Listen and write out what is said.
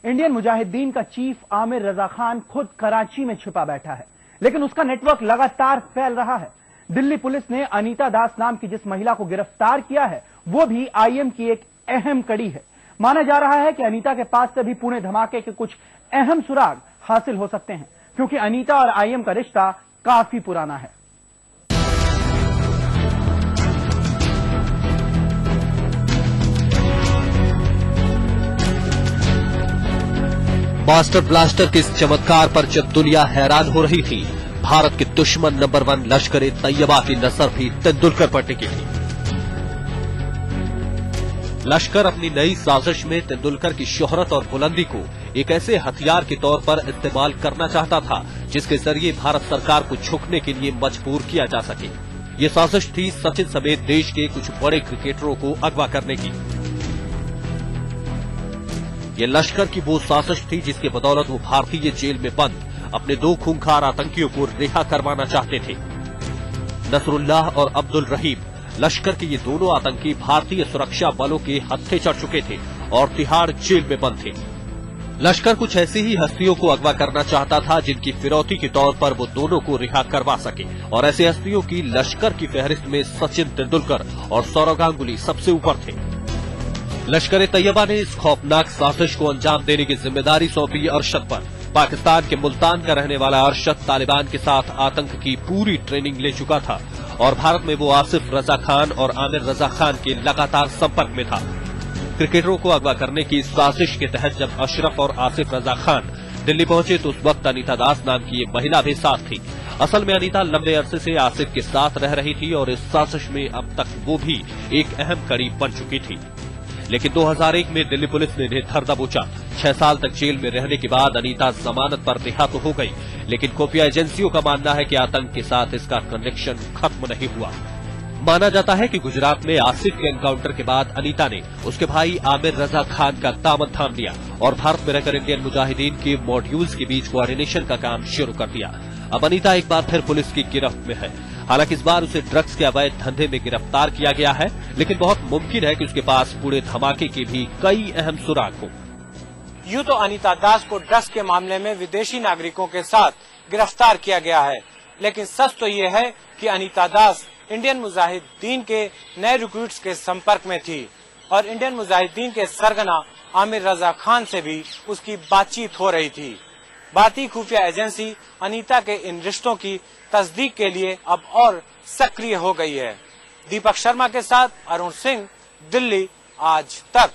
Indian Mujahideen का chief Aamir Raza Khan खुद कराची में छिपा बैठा है, लेकिन उसका नेटवर्क लगातार फैल रहा है। दिल्ली पुलिस ने अनीता दास नाम की जिस महिला को गिरफ्तार किया है, वो भी आईएम की एक अहम कड़ी है। माना जा रहा है कि अनीता के पास से भी पुणे धमाके के कुछ अहम सुराग हासिल हो सकते हैं, क्योंकि अनीता और आईएम का रिश्ता काफी पुराना है। मास्टर ब्लास्टर के इस चमत्कार पर जब दुनिया हैरान हो रही थी, भारत के दुश्मन नंबर 1 लश्कर ए तैयबा की नजर भी तेंदुलकर पर टिकी थी। लश्कर अपनी नई साजिश में तेंदुलकर की शोहरत और बुलंदी को एक ऐसे हथियार के तौर पर इस्तेमाल करना चाहता था जिसके जरिए भारत सरकार को झुकने के लिए मजबूर किया जा सके। ये साजिश थी सचिन समेत देश के कुछ बड़े क्रिकेटरों को अगवा करने की। ये लश्कर की वो साजिश थी जिसके बदौलत वो भारतीय जेल में बंद अपने 2 खूंखार आतंकियों को रिहा करवाना चाहते थे। नसरुल्लाह और अब्दुल रहीम, लश्कर के ये दोनों आतंकी भारतीय सुरक्षा बलों के हत्थे चढ़ चुके थे और तिहाड़ जेल में बंद थे। लश्कर कुछ ऐसी ही हस्तियों को अगवा करना चाहता था जिनकी फिरौती के तौर पर वो दोनों को रिहा करवा सके, और ऐसी हस्तियों की लश्कर की फहरिस्त में सचिन तेंदुलकर और सौरव गांगुली सबसे ऊपर थे। लश्कर ए तैयबा ने इस खौफनाक साजिश को अंजाम देने की जिम्मेदारी सौंपी अरशद पर। पाकिस्तान के मुल्तान का रहने वाला अरशद तालिबान के साथ आतंक की पूरी ट्रेनिंग ले चुका था और भारत में वो आसिफ रजा खान और आमिर रजा खान के लगातार संपर्क में था। क्रिकेटरों को अगवा करने की साजिश के तहत जब अशरफ और आसिफ रजा खान दिल्ली पहुंचे तो उस वक्त अनीता दास नाम की ये महिला भी साथ थी। असल में अनीता लंबे अरसे से आसिफ के साथ रह रही थी और इस साजिश में अब तक वो भी एक अहम कड़ी बन चुकी थी। लेकिन 2001 में दिल्ली पुलिस ने इन्हें धर दबोचा। 6 साल तक जेल में रहने के बाद अनीता जमानत पर रिहा तो हो गई, लेकिन खुफिया एजेंसियों का मानना है कि आतंक के साथ इसका कनेक्शन खत्म नहीं हुआ। माना जाता है कि गुजरात में आसिफ के एनकाउंटर के बाद अनीता ने उसके भाई आमिर रजा खान का दामन थाम लिया और भारत में रहकर इंडियन मुजाहिदीन के मॉड्यूल्स के बीच कोऑर्डिनेशन का काम शुरू कर दिया। अब अनीता एक बार फिर पुलिस की गिरफ्त में है। हालांकि इस बार उसे ड्रग्स के अवैध धंधे में गिरफ्तार किया गया है, लेकिन बहुत मुमकिन है कि उसके पास पुणे धमाके के भी कई अहम सुराग हों। यूं तो अनीता दास को ड्रग्स के मामले में विदेशी नागरिकों के साथ गिरफ्तार किया गया है, लेकिन सच तो ये है कि अनीता दास इंडियन मुजाहिदीन के नए रिक्रूट्स के संपर्क में थी और इंडियन मुजाहिदीन के सरगना आमिर रजा खान से भी उसकी बातचीत हो रही थी। भारतीय खुफिया एजेंसी अनीता के इन रिश्तों की तस्दीक के लिए अब और सक्रिय हो गई है। दीपक शर्मा के साथ अरुण सिंह, दिल्ली आज तक।